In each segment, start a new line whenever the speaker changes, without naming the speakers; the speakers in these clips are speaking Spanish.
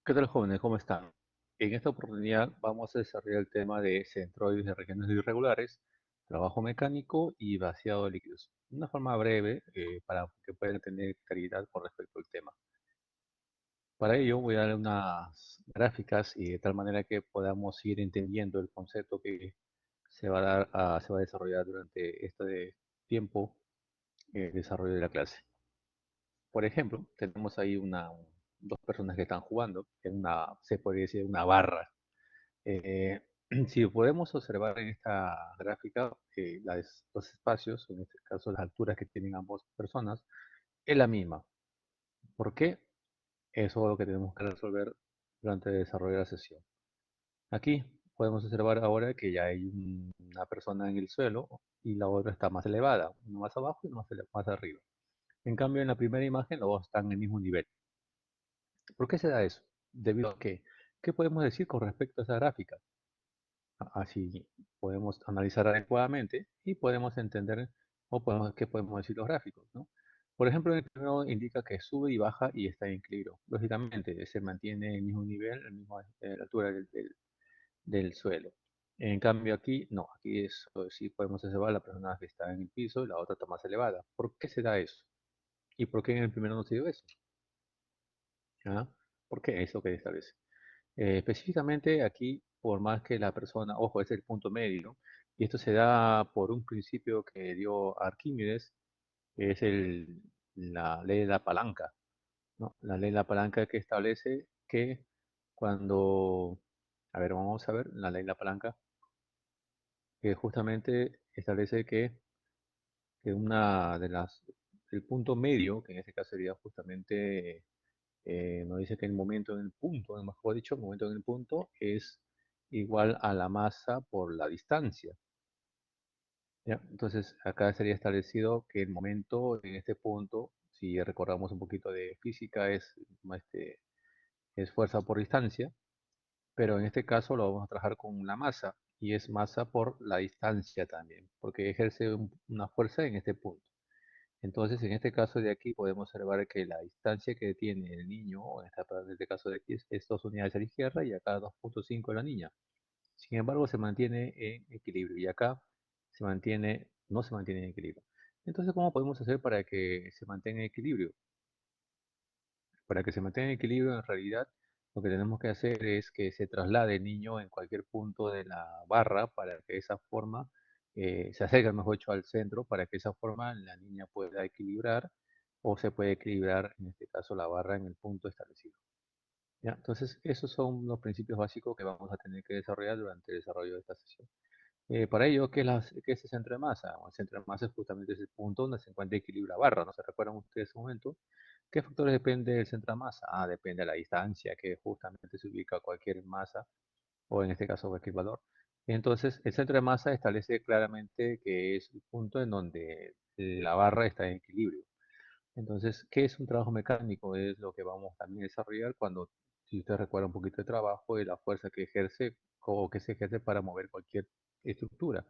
¿Qué tal, jóvenes? ¿Cómo están? En esta oportunidad vamos a desarrollar el tema de centroides de regiones irregulares, trabajo mecánico y vaciado de líquidos. De una forma breve para que puedan tener claridad con respecto al tema. Para ello voy a dar unas gráficas y de tal manera que podamos ir entendiendo el concepto que se va a desarrollar durante este tiempo desarrollo de la clase. Por ejemplo, tenemos ahí dos personas que están jugando en se podría decir, una barra. Eh, si podemos observar en esta gráfica, los espacios, en este caso las alturas que tienen ambas personas, es la misma. ¿Por qué? Eso es lo que tenemos que resolver durante el desarrollo de la sesión. Aquí podemos observar ahora que ya hay una persona en el suelo y la otra está más elevada, uno más abajo y uno más arriba. En cambio, en la primera imagen los dos están en el mismo nivel. ¿Por qué se da eso? Debido a que, ¿qué podemos decir con respecto a esa gráfica? Así podemos analizar adecuadamente y podemos entender qué podemos decir los gráficos, ¿no? Por ejemplo, en el primero indica que sube y baja y está en equilibrio. Lógicamente, se mantiene el mismo nivel, la altura del suelo. En cambio aquí, no, aquí sí podemos observar la persona que está en el piso y la otra está más elevada. ¿Por qué se da eso? ¿Y por qué en el primero no se dio eso? ¿Ah? ¿Por qué? Eso que establece. Específicamente aquí, por más que la persona, ojo, es el punto medio, y esto se da por un principio que dio Arquímedes, que es la ley de la palanca, ¿no? La ley de la palanca que establece que cuando, a ver, vamos a ver, la ley de la palanca, que justamente establece que el punto medio, que en este caso sería justamente nos dice que el momento en el punto, mejor dicho, el momento en el punto es igual a la masa por la distancia. ¿Ya? Entonces, acá sería establecido que el momento en este punto, si recordamos un poquito de física, es fuerza por distancia, pero en este caso lo vamos a trabajar con la masa, y es masa por la distancia también, porque ejerce una fuerza en este punto. Entonces, en este caso de aquí podemos observar que la distancia que tiene el niño, o en este caso de aquí, es 2 unidades a la izquierda y acá 2,5 la niña. Sin embargo, se mantiene en equilibrio y acá no se mantiene en equilibrio. Entonces, ¿cómo podemos hacer para que se mantenga en equilibrio? Para que se mantenga en equilibrio, en realidad, lo que tenemos que hacer es que se traslade el niño en cualquier punto de la barra para que de esa forma se acerque, mejor dicho, al centro, para que de esa forma la niña pueda equilibrar o se puede equilibrar, en este caso, la barra en el punto establecido. ¿Ya? Entonces, esos son los principios básicos que vamos a tener que desarrollar durante el desarrollo de esta sesión. Para ello, ¿qué es el centro de masa? Bueno, el centro de masa es justamente ese punto donde se encuentra equilibrio la barra, ¿no se recuerdan ustedes ese momento? ¿Qué factores depende del centro de masa? Depende de la distancia que justamente se ubica cualquier masa, o en este caso cualquier valor. Entonces, el centro de masa establece claramente que es el punto en donde la barra está en equilibrio. Entonces, ¿qué es un trabajo mecánico? Es lo que vamos también a desarrollar cuando, si usted recuerda un poquito de trabajo, de la fuerza que ejerce o que se ejerce para mover cualquier estructura,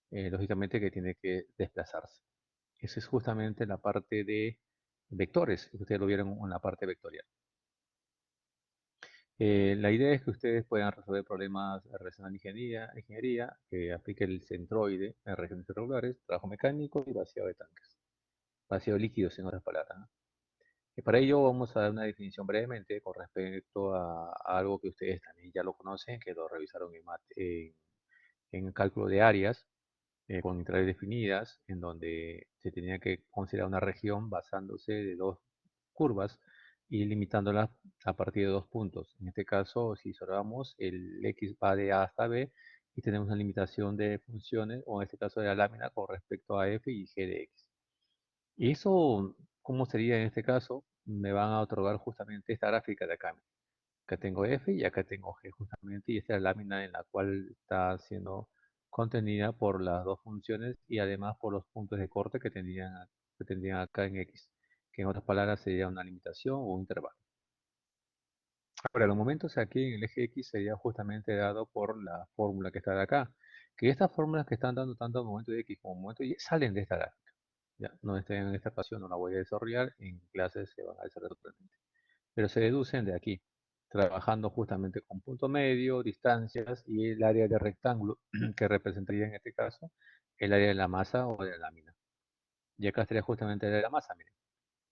lógicamente que tiene que desplazarse. Esa es justamente la parte de vectores, que ustedes lo vieron en la parte vectorial. La idea es que ustedes puedan resolver problemas relacionados a ingeniería, que aplique el centroide en regiones irregulares, trabajo mecánico y vaciado de tanques. Vaciado de líquidos, en otras palabras, ¿no? Y para ello vamos a dar una definición brevemente con respecto a algo que ustedes también ya lo conocen, que lo revisaron en cálculo de áreas, con integrales definidas, en donde se tenía que considerar una región basándose de dos curvas y limitándolas a partir de dos puntos. En este caso, si observamos, el x va de a hasta b y tenemos una limitación de funciones, o en este caso de la lámina, con respecto a f y g de x. Y eso, ¿cómo sería en este caso? Me van a otorgar justamente esta gráfica de acá. Acá tengo F y acá tengo G justamente, y esta es la lámina en la cual está siendo contenida por las dos funciones y además por los puntos de corte que tendrían acá en X, que en otras palabras sería una limitación o un intervalo. Ahora, los momentos aquí en el eje X sería justamente dado por la fórmula que está de acá, que estas fórmulas que están dando tanto momento de X como momento Y salen de esta gráfica. Ya, no estén en esta ocasión, no la voy a desarrollar, en clases se van a desarrollar totalmente, pero se deducen de aquí. trabajando justamente con punto medio, distancias y el área de rectángulo que representaría en este caso el área de la masa o de la lámina. Y acá estaría justamente el área de la masa, miren.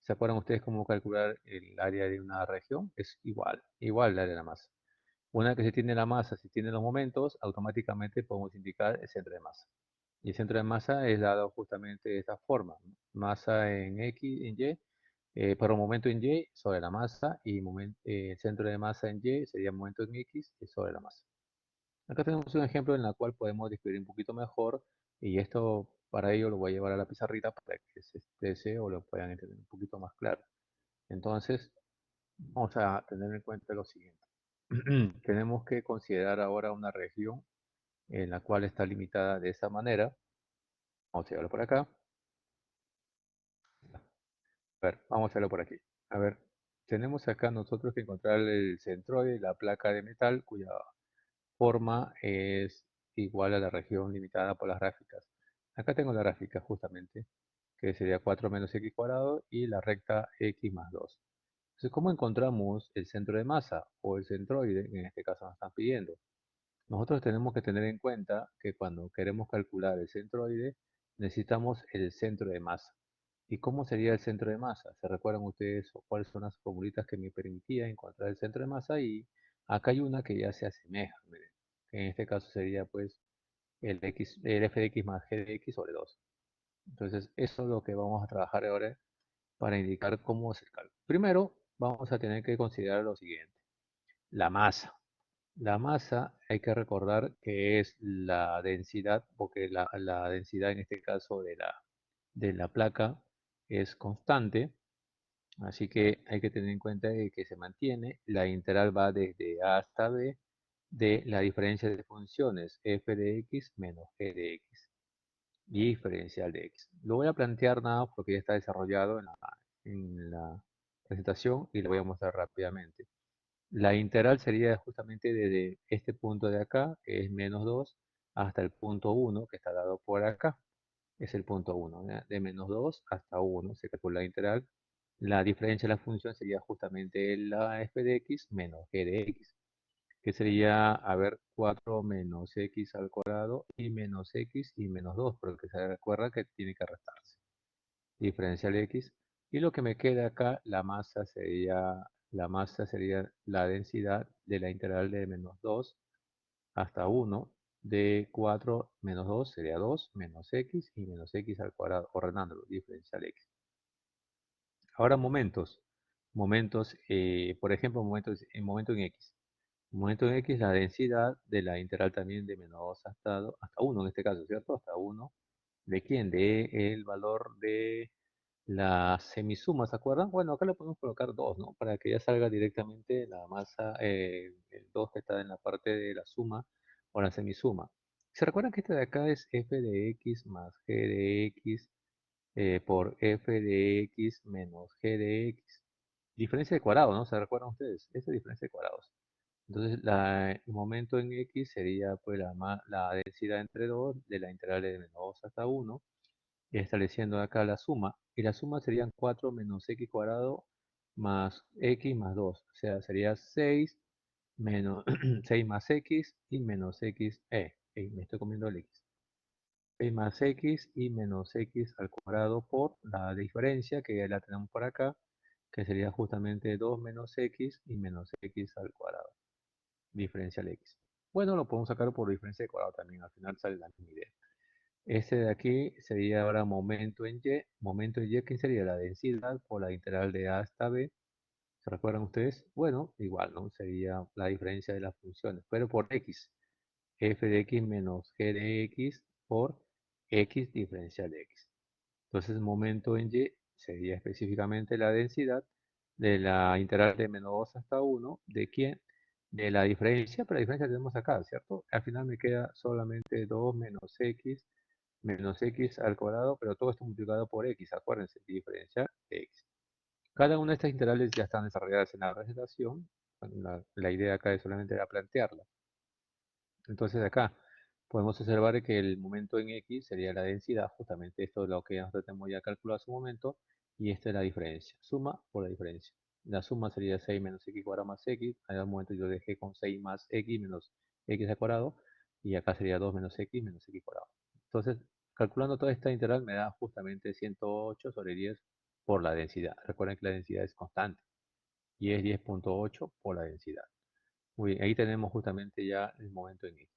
¿Se acuerdan ustedes cómo calcular el área de una región? Es igual el área de la masa. Una vez que se tiene la masa, si tiene los momentos, automáticamente podemos indicar el centro de masa. Y el centro de masa es dado justamente de esta forma, ¿no? Masa en X, en Y, pero momento en Y sobre la masa y el centro de masa en Y sería momento en X sobre la masa. Acá tenemos un ejemplo en el cual podemos describir un poquito mejor y esto para ello lo voy a llevar a la pizarrita para que se exprese o lo puedan entender un poquito más claro. Entonces, vamos a tener en cuenta lo siguiente. Tenemos que considerar ahora una región en la cual está limitada de esa manera. Vamos a llevarlo por acá. A ver, vamos a hacerlo por aquí. A ver, tenemos acá nosotros que encontrar el centroide, la placa de metal, cuya forma es igual a la región limitada por las gráficas. Acá tengo la gráfica justamente, que sería 4 menos x cuadrado y la recta x más 2. Entonces, ¿cómo encontramos el centro de masa o el centroide? En este caso nos están pidiendo. Nosotros tenemos que tener en cuenta que cuando queremos calcular el centroide, necesitamos el centro de masa. ¿Y cómo sería el centro de masa? ¿Se recuerdan ustedes cuáles son las formulitas que me permitían encontrar el centro de masa? Y acá hay una que ya se asemeja, miren, que en este caso sería pues el f de x más g de x sobre 2. Entonces, eso es lo que vamos a trabajar ahora para indicar cómo es el cálculo. Primero, vamos a tener que considerar lo siguiente, la masa. La masa hay que recordar que es la densidad, porque la densidad en este caso de la placa es constante, así que hay que tener en cuenta que se mantiene. La integral va desde a hasta b de la diferencia de funciones f de x menos g de x, diferencial de x. Lo voy a plantear nada más porque ya está desarrollado en la presentación y lo voy a mostrar rápidamente. La integral sería justamente desde este punto de acá, que es menos 2, hasta el punto 1, que está dado por acá. Es el punto 1, ¿ya? De menos 2 hasta 1 se calcula la integral. La diferencia de la función sería justamente la f de x menos g de x, que sería, a ver, 4 menos x al cuadrado y menos x y menos 2, porque se recuerda que tiene que restarse diferencial x. Y lo que me queda acá, la masa sería la densidad de la integral de menos 2 hasta 1 de 4 menos 2 sería 2 menos x y menos x al cuadrado, ordenándolo, diferencial x. Ahora momentos. Momentos, por ejemplo, momento en x. Momento en x, la densidad de la integral también de menos 2 hasta 1 en este caso, ¿cierto? Hasta 1. ¿De quién? De el valor de la semisuma, ¿se acuerdan? Bueno, acá le podemos colocar 2, ¿no? Para que ya salga directamente la masa, el 2 que está en la parte de la suma o la semisuma. ¿Se recuerdan que este de acá es f de x más g de x por f de x menos g de x? Diferencia de cuadrado, ¿no? ¿Se recuerdan ustedes? Esta es diferencia de cuadrados. Entonces, el momento en x sería pues la densidad entre 2 de la integral de menos 2 hasta 1 y estableciendo acá la suma. Y la suma serían 4 menos x cuadrado más x más 2. O sea, sería 6 menos 6 más x y menos x. Me estoy comiendo el x. 6 más x y menos x al cuadrado por la diferencia que ya la tenemos por acá, que sería justamente 2 menos x y menos x al cuadrado. Diferencial x. Bueno, lo podemos sacar por diferencia de cuadrado también. Al final sale la misma idea. Este de aquí sería ahora momento en y. Momento en y, ¿qué sería? La densidad por la integral de a hasta b. ¿Se recuerdan ustedes? Bueno, igual, ¿no? Sería la diferencia de las funciones, pero por x. F de x menos g de x por x diferencial de x. Entonces, momento en y sería específicamente la densidad de la integral de menos 2 hasta 1. ¿De quién? De la diferencia, pero la diferencia tenemos acá, ¿cierto? Al final me queda solamente 2 menos x al cuadrado, pero todo esto multiplicado por x, acuérdense, diferencia de x. Cada una de estas integrales ya están desarrolladas en la presentación. Bueno, la idea acá es solamente era plantearla. Entonces acá podemos observar que el momento en x sería la densidad, justamente esto es lo que nosotros tenemos ya calculado hace un momento, y esta es la diferencia, suma por la diferencia. la suma sería 6 menos x cuadrado más x. En el momento yo dejé con 6 más x menos x al cuadrado. Y acá sería 2 menos x cuadrado. Entonces, calculando toda esta integral me da justamente 108 sobre 10 por la densidad. Recuerden que la densidad es constante y es 10,8 por la densidad. Muy bien, ahí tenemos justamente ya el momento en X.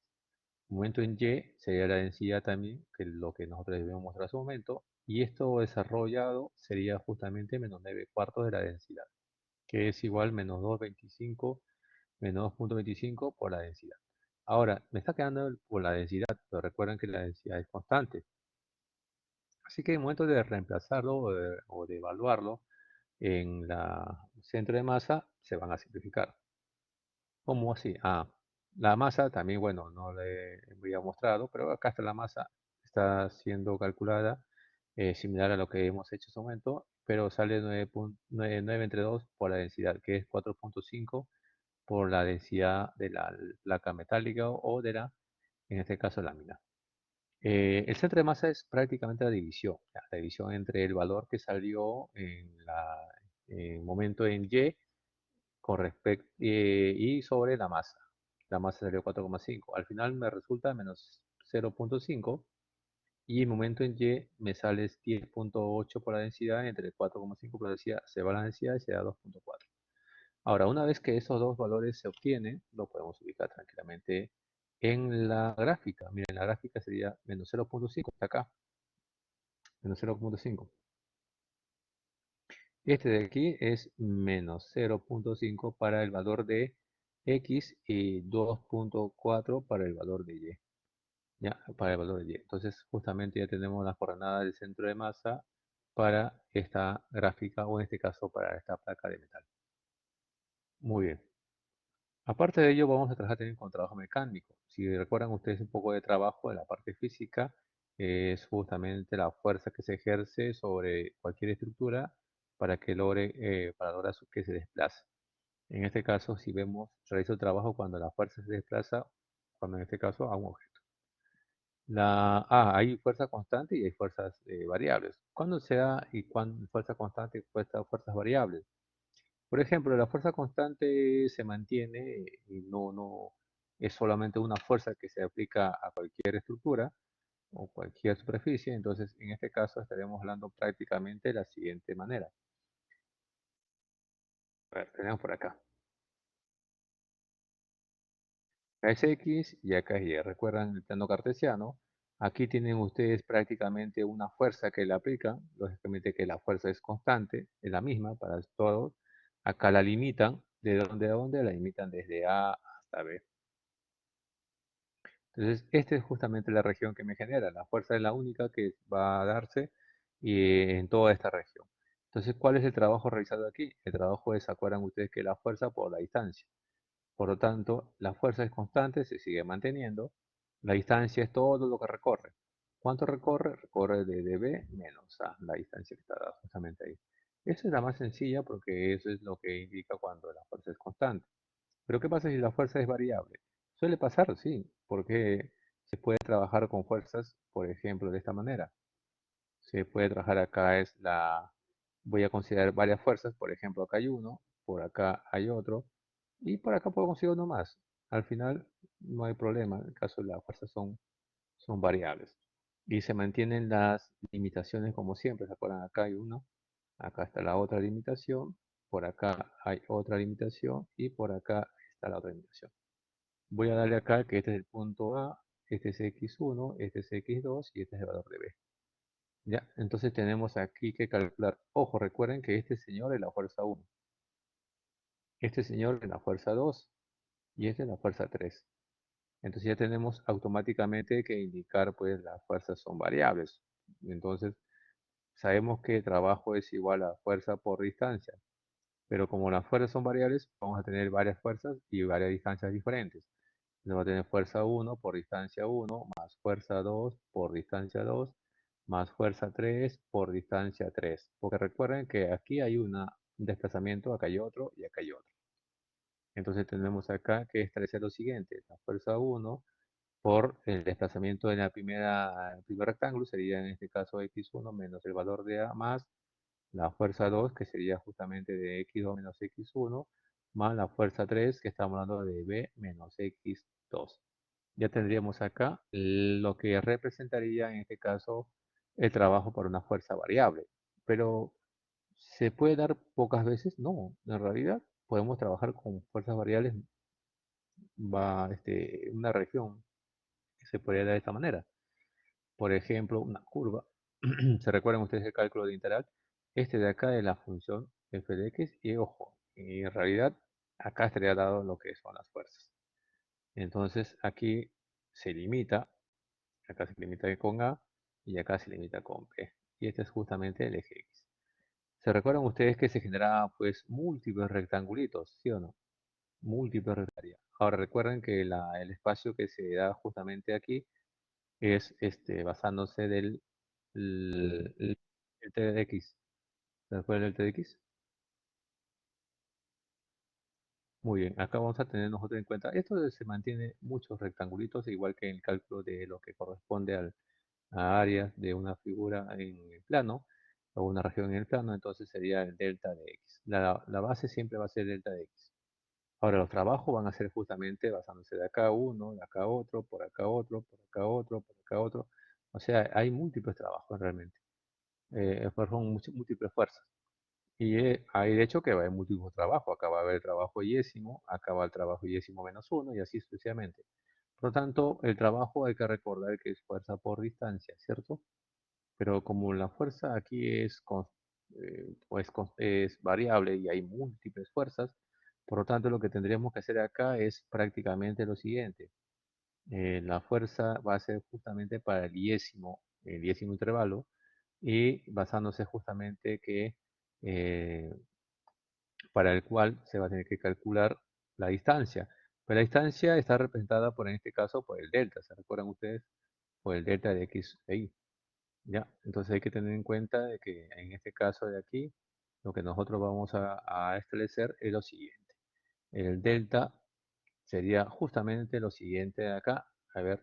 El momento en Y sería la densidad también, que es lo que nosotros debemos mostrar a su momento, y esto desarrollado sería justamente menos 9 cuartos de la densidad, que es igual menos 2,25 menos 2,25 por la densidad. Ahora, me está quedando por la densidad, pero recuerden que la densidad es constante. Así que en el momento de reemplazarlo o de evaluarlo en la centro de masa, se van a simplificar. ¿Cómo así? La masa también, bueno, no le había mostrado, pero acá está la masa, está siendo calculada similar a lo que hemos hecho en su momento, pero sale 9,9 entre 2 por la densidad, que es 4,5 por la densidad de la placa metálica o de en este caso, lámina. El centro de masa es prácticamente la división entre el valor que salió en el momento en Y con respecto y sobre la masa. La masa salió 4,5. Al final me resulta menos 0,5 y el momento en Y me sale 10,8 por la densidad, entre 4,5 por la densidad, se va la densidad y se da 2,4. Ahora, una vez que esos dos valores se obtienen, lo podemos ubicar tranquilamente en la gráfica. Miren, la gráfica sería menos 0,5, está acá, menos 0,5. Este de aquí es menos 0,5 para el valor de X y 2,4 para el valor de Y. Ya, para el valor de Y. Entonces, justamente ya tenemos la coordenada del centro de masa para esta gráfica, o en este caso para esta placa de metal. Muy bien. Aparte de ello, vamos a trabajar también con trabajo mecánico. Si recuerdan ustedes un poco de trabajo de la parte física, es justamente la fuerza que se ejerce sobre cualquier estructura para lograr que se desplace. En este caso, si vemos, realiza el trabajo cuando la fuerza se desplaza, cuando en este caso a un objeto. Hay fuerza constante y hay fuerzas variables. ¿Cuándo se da y cuándo fuerza constante y fuerzas variables? Por ejemplo, la fuerza constante se mantiene y no es solamente una fuerza que se aplica a cualquier estructura o cualquier superficie. Entonces, en este caso estaremos hablando prácticamente de la siguiente manera. A ver, tenemos por acá. Acá es X y acá es Y. Recuerdan el plano cartesiano. Aquí tienen ustedes prácticamente una fuerza que le aplican. Lógicamente que la fuerza es constante, es la misma para todos. Acá la limitan. ¿De dónde a dónde? La limitan desde A hasta B. Entonces, esta es justamente la región que me genera. La fuerza es la única que va a darse en toda esta región. Entonces, ¿cuál es el trabajo realizado aquí? El trabajo es, acuerdan ustedes que la fuerza por la distancia. Por lo tanto, la fuerza es constante, se sigue manteniendo. La distancia es todo lo que recorre. ¿Cuánto recorre? Recorre desde B menos A, la distancia que está dada justamente ahí. Esa es la más sencilla porque eso es lo que indica cuando la fuerza es constante. Pero ¿qué pasa si la fuerza es variable? Suele pasar, sí, porque se puede trabajar con fuerzas, por ejemplo, de esta manera. Se puede trabajar acá voy a considerar varias fuerzas, por ejemplo, acá hay uno, por acá hay otro, y por acá puedo conseguir uno más. Al final no hay problema, en el caso de las fuerzas son variables. Y se mantienen las limitaciones como siempre, ¿se acuerdan? Acá hay uno, acá está la otra limitación, por acá hay otra limitación y por acá está la otra limitación. Voy a darle acá que este es el punto A, este es X1, este es X2 y este es el valor de B. Ya, entonces tenemos aquí que calcular. Ojo, recuerden que este señor es la fuerza 1, este señor es la fuerza 2 y este es la fuerza 3. Entonces ya tenemos automáticamente que indicar pues las fuerzas son variables. Entonces sabemos que trabajo es igual a fuerza por distancia. Pero como las fuerzas son variables, vamos a tener varias fuerzas y varias distancias diferentes. Vamos a tener fuerza 1 por distancia 1, más fuerza 2 por distancia 2, más fuerza 3 por distancia 3. Porque recuerden que aquí hay un desplazamiento, acá hay otro y acá hay otro. Entonces tenemos acá que establecer lo siguiente. La fuerza 1 por el desplazamiento en el primer rectángulo sería en este caso x1 menos el valor de A más la fuerza 2 que sería justamente de x2 menos x1, más la fuerza 3 que estamos hablando de b menos x2. Ya tendríamos acá lo que representaría en este caso el trabajo por una fuerza variable. Pero, ¿se puede dar pocas veces? No, en realidad podemos trabajar con fuerzas variables, una región que se podría dar de esta manera. Por ejemplo, una curva. ¿Se recuerdan ustedes el cálculo de integral? Este de acá es la función f de x y ojo, en realidad acá estaría dado lo que son las fuerzas. Entonces aquí se limita, acá se limita con a y acá se limita con b. Y este es justamente el eje x. ¿Se recuerdan ustedes que se generaban pues múltiples rectangulitos, sí o no? Múltiples rectangulares. Ahora recuerden que el espacio que se da justamente aquí es basándose del el t de x. ¿Se recuerdan el t de x? Muy bien, acá vamos a tener nosotros en cuenta, esto se mantiene muchos rectangulitos, igual que en el cálculo de lo que corresponde a áreas de una figura en el plano, o una región en el plano, entonces sería el delta de x. La base siempre va a ser delta de x. Ahora los trabajos van a ser justamente basándose de acá uno, de acá otro, por acá otro, por acá otro, por acá otro. O sea, hay múltiples trabajos realmente. Son múltiples fuerzas. Y hay de hecho que va a haber múltiples trabajos. Acá va a haber el trabajo yésimo, acá va el trabajo yésimo menos uno y así sucesivamente. Por lo tanto, el trabajo hay que recordar que es fuerza por distancia, ¿cierto? Pero como la fuerza aquí es variable y hay múltiples fuerzas, por lo tanto lo que tendríamos que hacer acá es prácticamente lo siguiente. La fuerza va a ser justamente para el diésimo intervalo, y basándose justamente que eh, para el cual se va a tener que calcular la distancia. Pero la distancia está representada por, en este caso, por el delta, ¿se recuerdan ustedes? Por el delta de x e y. ¿Ya? Entonces hay que tener en cuenta de que en este caso de aquí, lo que nosotros vamos a establecer es lo siguiente. El delta sería justamente lo siguiente de acá. A ver,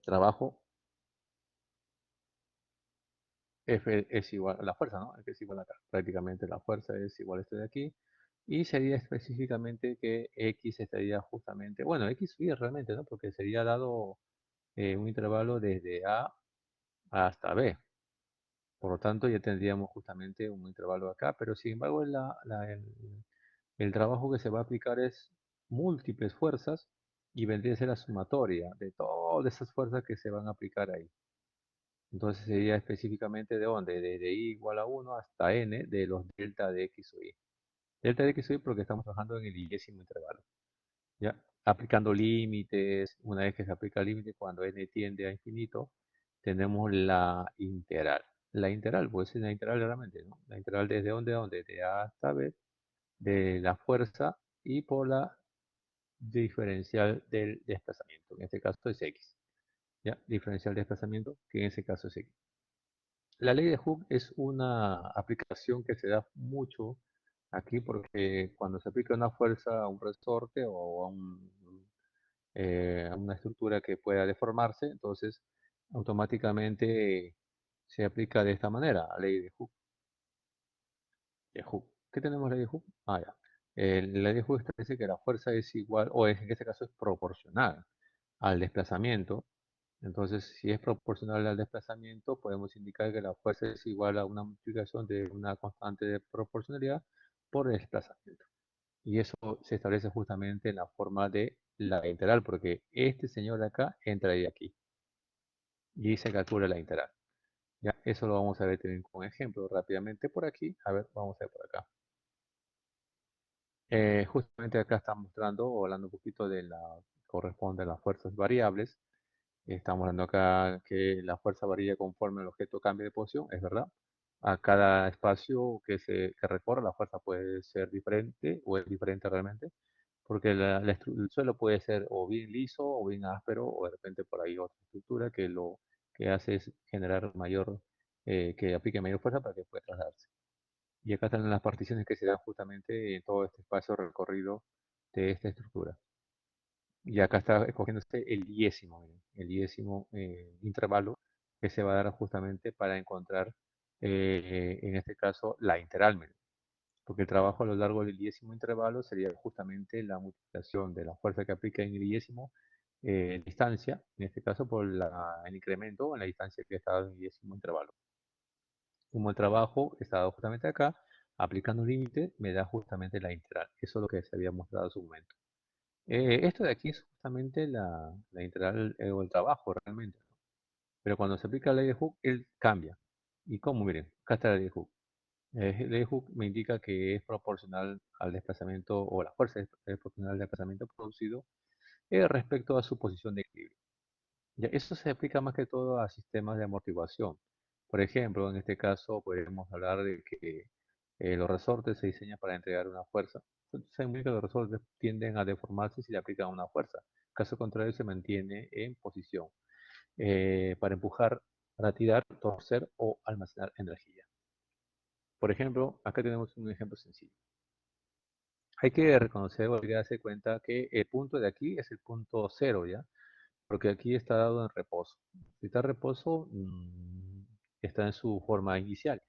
trabajo F es igual a la fuerza, ¿no? Que es igual acá. Prácticamente la fuerza es igual a este de aquí. Y sería específicamente que X estaría justamente, bueno, X y realmente, ¿no? Porque sería dado un intervalo desde A hasta B. Por lo tanto, ya tendríamos justamente un intervalo acá, pero sin embargo, el trabajo que se va a aplicar es múltiples fuerzas y vendría a ser la sumatoria de todas esas fuerzas que se van a aplicar ahí. Entonces sería específicamente de dónde, desde i igual a 1 hasta n de los delta de x o y. Delta de x o y porque estamos trabajando en el y intervalo. ¿Ya? Aplicando límites, una vez que se aplica el límite, cuando n tiende a infinito, tenemos la integral. La integral, pues es la integral realmente, ¿no? La integral desde dónde a dónde, de a hasta b, de la fuerza y por la diferencial del desplazamiento. En este caso es x. ¿Ya? Diferencial de desplazamiento, que en ese caso es x. La ley de Hooke es una aplicación que se da mucho aquí porque cuando se aplica una fuerza a un resorte o a una estructura que pueda deformarse, entonces automáticamente se aplica de esta manera, la ley de Hooke. ¿Qué tenemos ley de Hooke? Ah, ya. La ley de Hooke establece que la fuerza es igual, o en este caso es proporcional al desplazamiento. Entonces, si es proporcional al desplazamiento, podemos indicar que la fuerza es igual a una multiplicación de una constante de proporcionalidad por el desplazamiento. Y eso se establece justamente en la forma de la integral, porque este señor de acá entra ahí aquí y se calcula la integral. Ya, eso lo vamos a ver también con ejemplo rápidamente por aquí. A ver, vamos a ver por acá. Justamente acá está mostrando o hablando un poquito de corresponde a las fuerzas variables. Estamos hablando acá que la fuerza varía conforme el objeto cambie de posición, es verdad. A cada espacio que recorre, la fuerza puede ser diferente o es diferente realmente, porque el suelo puede ser o bien liso o bien áspero, o de repente por ahí otra estructura que lo que hace es generar que aplique mayor fuerza para que pueda trasladarse. Y acá están las particiones que se dan justamente en todo este espacio recorrido de esta estructura. Y acá está escogiéndose el diésimo, miren, el diésimo intervalo que se va a dar justamente para encontrar en este caso la integral, porque el trabajo a lo largo del décimo intervalo sería justamente la multiplicación de la fuerza que aplica en el décimo distancia, en este caso por el incremento en la distancia que está dado en el décimo intervalo. Como el trabajo está dado justamente acá, aplicando un límite me da justamente la integral. Eso es lo que se había mostrado en su momento. Esto de aquí es justamente la integral o el trabajo realmente, ¿no? Pero cuando se aplica la ley de Hooke, él cambia. ¿Y cómo? Miren, acá está la ley de Hooke. La ley de Hooke me indica que es proporcional al desplazamiento, o la fuerza es proporcional al desplazamiento producido respecto a su posición de equilibrio. Ya, eso se aplica más que todo a sistemas de amortiguación. Por ejemplo, en este caso podemos hablar de que los resortes se diseñan para entregar una fuerza. Entonces, se indica que los resortes tienden a deformarse si le aplican una fuerza. Caso contrario, se mantiene en posición para empujar, para tirar, torcer o almacenar energía. Por ejemplo, acá tenemos un ejemplo sencillo. Hay que reconocer o hay que darse cuenta que el punto de aquí es el punto cero, ¿ya? Porque aquí está dado en reposo. Si está en reposo, está en su forma inicial.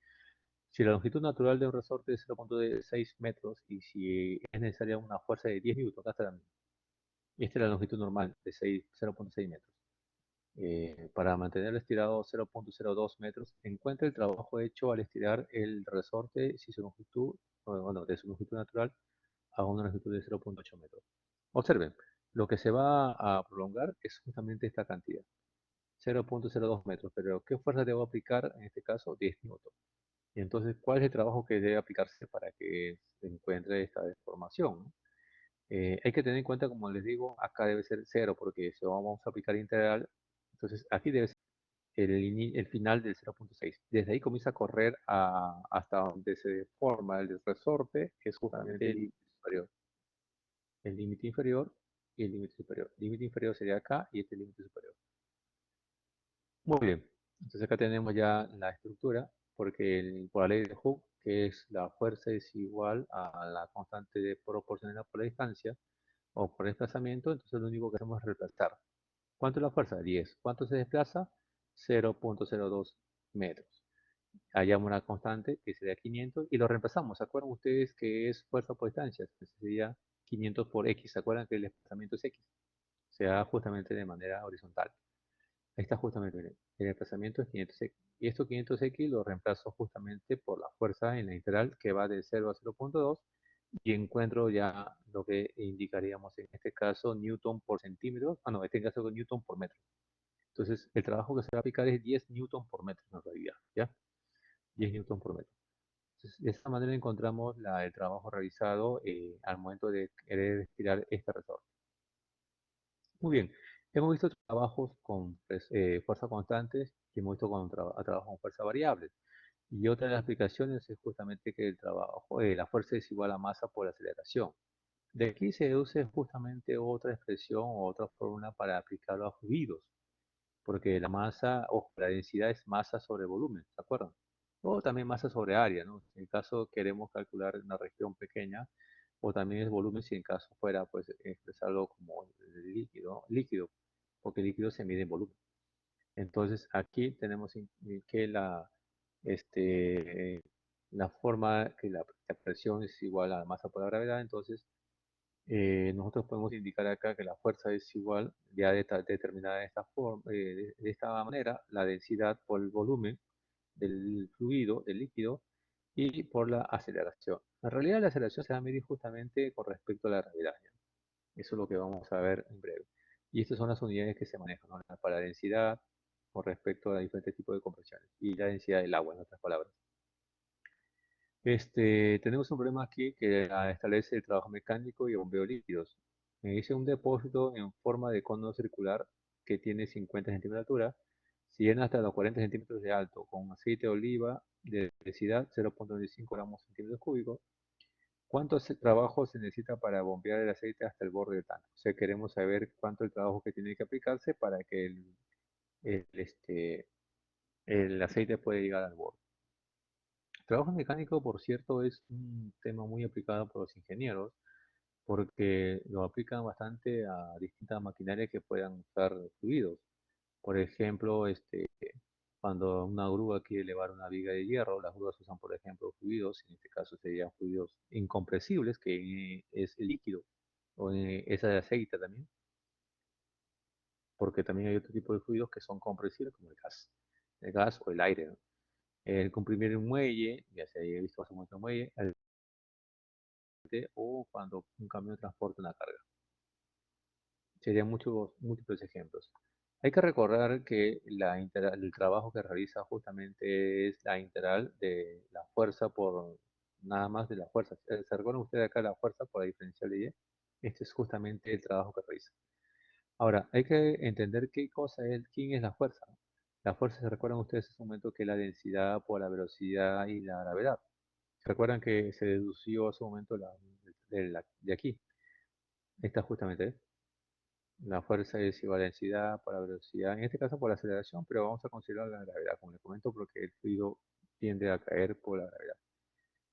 Si la longitud natural de un resorte es 0.6 metros y si es necesaria una fuerza de 10 newtons, acá está la misma. Y esta es la longitud normal de 0.6 metros. Para mantenerlo estirado 0.02 metros, encuentra el trabajo hecho al estirar el resorte si su longitud, bueno, de su longitud natural a una longitud de 0.8 metros. Observen, lo que se va a prolongar es justamente esta cantidad, 0.02 metros, pero ¿qué fuerza debo aplicar en este caso? 10 newtons. Y entonces, ¿cuál es el trabajo que debe aplicarse para que se encuentre esta deformación, ¿no? Hay que tener en cuenta, como les digo, acá debe ser cero, porque si vamos a aplicar integral, entonces aquí debe ser el final del 0.6. Desde ahí comienza a correr hasta donde se forma el resorte, que es justamente el límite superior. El límite inferior y el límite superior. El límite inferior sería acá y este límite superior. Muy bien. Entonces acá tenemos ya la estructura, porque por la ley de Hooke, que es la fuerza es igual a la constante de proporcional por la distancia o por desplazamiento, entonces lo único que hacemos es reemplazar. ¿Cuánto es la fuerza? 10. ¿Cuánto se desplaza? 0.02 metros. Hallamos una constante que sería 500 y lo reemplazamos. ¿Se acuerdan ustedes que es fuerza por distancia? Entonces sería 500 por X. ¿Se acuerdan que el desplazamiento es X? Se da justamente de manera horizontal. Ahí está justamente, miren, el desplazamiento es 500x. Y esto 500x lo reemplazo justamente por la fuerza en la integral que va de 0 a 0.2 y encuentro ya lo que indicaríamos en este caso newton por centímetro. Ah, no, en este caso newton por metro. Entonces, el trabajo que se va a aplicar es 10 newton por metro en realidad, ¿ya? 10 newton por metro. Entonces, de esta manera encontramos el trabajo realizado al momento de querer estirar este resorte. Muy bien, hemos visto trabajos con fuerza constantes y hemos visto trabajos con fuerza variable. Y otra de las aplicaciones es justamente que la fuerza es igual a masa por aceleración. De aquí se deduce justamente otra expresión o otra fórmula para aplicarlo a fluidos, porque la masa o la densidad es masa sobre volumen, ¿se acuerdan? O también masa sobre área, ¿no? En el caso queremos calcular una región pequeña, o también es volumen si en caso fuera, pues, expresarlo como líquido, porque el líquido se mide en volumen. Entonces, aquí tenemos que este, la forma, que la presión es igual a la masa por la gravedad, entonces nosotros podemos indicar acá que la fuerza es igual, ya determinada de esta forma, de esta manera, la densidad por el volumen del fluido, del líquido, y por la aceleración. En realidad la aceleración se va a medir justamente con respecto a la gravedad, ¿ya? Eso es lo que vamos a ver en breve. Y estas son las unidades que se manejan, ¿no? Para la densidad con respecto a diferentes tipos de compresiones y la densidad del agua, en otras palabras. Tenemos un problema aquí que establece el trabajo mecánico y bombeo de líquidos. Me dice un depósito en forma de cono circular que tiene 50 centímetros de altura, si llena hasta los 40 centímetros de alto, con aceite de oliva de densidad 0.25 gramos centímetros cúbicos. ¿Cuánto trabajo se necesita para bombear el aceite hasta el borde del tanque? O sea, queremos saber cuánto el trabajo que tiene que aplicarse para que el, este, el aceite pueda llegar al borde. El trabajo mecánico, por cierto, es un tema muy aplicado por los ingenieros porque lo aplican bastante a distintas maquinarias que puedan usar fluidos. Por ejemplo, Cuando una grúa quiere elevar una viga de hierro, las grúas usan, por ejemplo, fluidos, en este caso serían fluidos incompresibles, que es el líquido, o es de aceite también, porque también hay otro tipo de fluidos que son compresibles, como el gas o el aire, ¿no? El comprimir un muelle, ya se haya visto hace mucho muelle, o cuando un camión transporta una carga. Serían múltiples ejemplos. Hay que recordar que el trabajo que realiza justamente es la integral de la fuerza por nada más de la fuerza. ¿Se recuerdan ustedes acá la fuerza por la diferencial de Y? Este es justamente el trabajo que realiza. Ahora, hay que entender quién es la fuerza, ¿no? La fuerza, ¿se recuerdan ustedes en ese momento que es la densidad por la velocidad y la gravedad? ¿Se recuerdan que se dedució hace un momento de aquí? Esta justamente es. La fuerza es igual a densidad por la velocidad, en este caso por la aceleración, pero vamos a considerar la gravedad, como les comento, porque el fluido tiende a caer por la gravedad.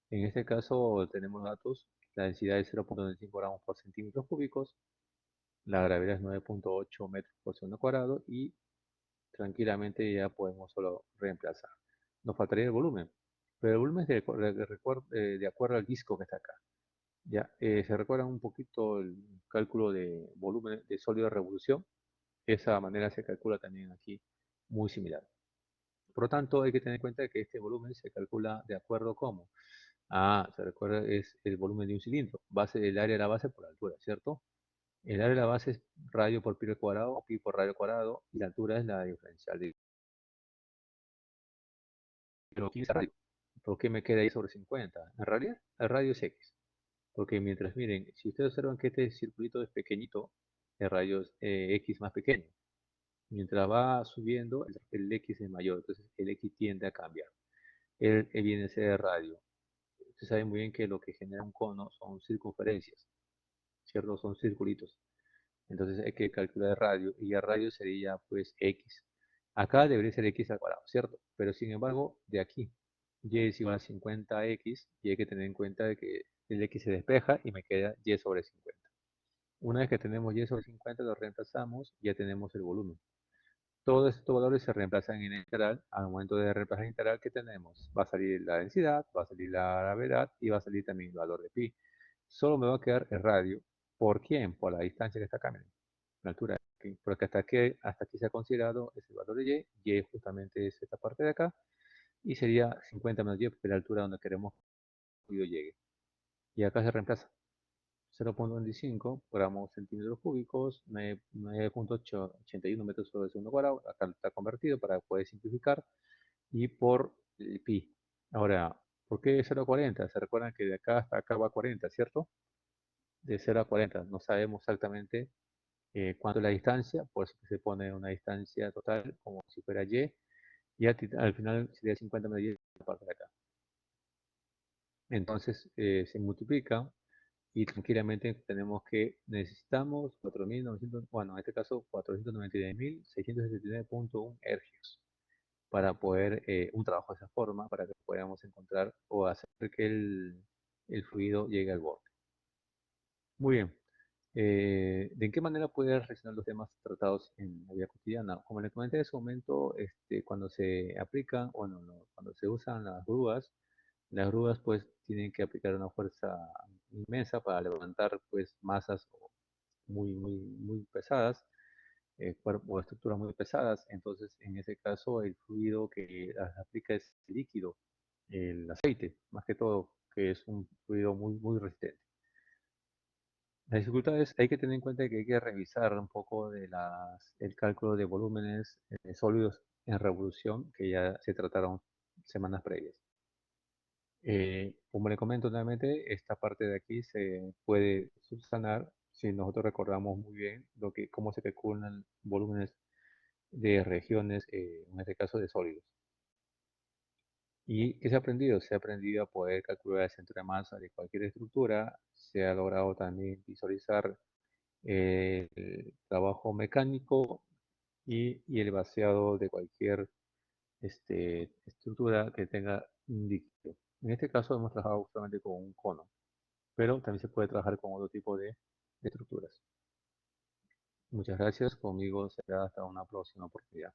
En este caso tenemos datos, la densidad es 0.95 gramos por centímetros cúbicos, la gravedad es 9.8 metros por segundo cuadrado y tranquilamente ya podemos solo reemplazar. Nos faltaría el volumen, pero el volumen es de acuerdo al disco que está acá. Ya, ¿se recuerdan un poquito el cálculo de volumen de sólido de revolución? Esa manera se calcula también aquí muy similar. Por lo tanto, hay que tener en cuenta que este volumen se calcula de acuerdo como. Se recuerda, es el volumen de un cilindro. Base del área de la base por la altura, ¿cierto? El área de la base es radio por pi al cuadrado, pi por radio al cuadrado, y la altura es la diferencial de. Pero 15 radio. ¿Por qué me queda ahí sobre 50? En realidad, el radio es X. Porque mientras, miren, si ustedes observan que este circulito es pequeñito, el radio es X más pequeño. Mientras va subiendo, el X es mayor, entonces el X tiende a cambiar. Él viene a ser radio. Ustedes saben muy bien que lo que genera un cono son circunferencias, ¿cierto? Son circulitos. Entonces hay que calcular el radio y el radio sería pues X. Acá debería ser X al cuadrado, ¿cierto? Pero sin embargo, de aquí, Y es igual a 50X y hay que tener en cuenta de que el X se despeja y me queda Y sobre 50. Una vez que tenemos Y sobre 50, lo reemplazamos y ya tenemos el volumen. Todos estos valores se reemplazan en integral. Al momento de reemplazar en integral, ¿qué tenemos? Va a salir la densidad, va a salir la gravedad y va a salir también el valor de pi. Solo me va a quedar el radio. ¿Por quién? Por la distancia que está acá, miren, la altura. Porque hasta aquí se ha considerado ese valor de y. Y justamente es esta parte de acá. Y sería 50 menos y, porque es la altura donde queremos que el fluido llegue. Y acá se reemplaza. 0.25 gramos centímetros cúbicos, 9.81 metros sobre segundo cuadrado, acá está convertido para poder simplificar, y por el pi. Ahora, ¿por qué 0.40? Se recuerdan que de acá hasta acá va 40, ¿cierto? De 0 a 40, no sabemos exactamente cuánto es la distancia, por eso que se pone una distancia total como si fuera y, y al final sería 50 menos y la parte de acá. Entonces se multiplica y tranquilamente tenemos que necesitamos 4.900, bueno, en este caso 499.679.1 hercios para poder un trabajo de esa forma, para que podamos encontrar o hacer que el fluido llegue al borde. Muy bien. ¿De qué manera puede reaccionar los temas tratados en la vida cotidiana? Como les comenté en ese momento, cuando se aplican, bueno, no, cuando se usan las grúas pues tienen que aplicar una fuerza inmensa para levantar pues masas muy pesadas, o estructuras muy pesadas. Entonces, en ese caso, el fluido que las aplica es líquido, el aceite, más que todo, que es un fluido muy resistente. Las dificultades, hay que tener en cuenta que hay que revisar un poco el cálculo de volúmenes sólidos en revolución que ya se trataron semanas previas. Como le comento nuevamente, esta parte de aquí se puede subsanar si nosotros recordamos muy bien cómo se calculan volúmenes de regiones, en este caso de sólidos. ¿Y qué se ha aprendido? Se ha aprendido a poder calcular el centro de masa de cualquier estructura, se ha logrado también visualizar el trabajo mecánico y el vaciado de cualquier estructura que tenga un líquido. En este caso hemos trabajado solamente con un cono, pero también se puede trabajar con otro tipo de estructuras. Muchas gracias, conmigo será hasta una próxima oportunidad.